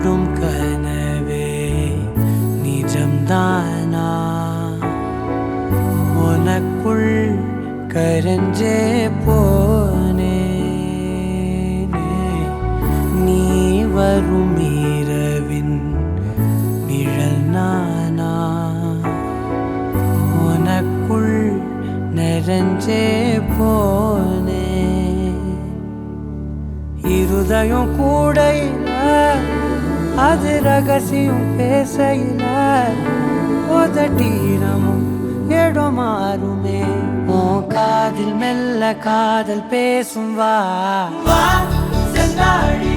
தொடும் கனவே நிஜம்தானா உனக்குள் கரஞ்சே போனே நீ வரும் இரவின் நிழல் நானா உனக்குள் நிறைஞ்சே போனே இருதயம் கூடையில அது ரகசியம் பேசையில உதட்டீரமும் இடம் மாறுமே உன் காதில் மெல்ல காதல் பேசும் வா செந்தாழி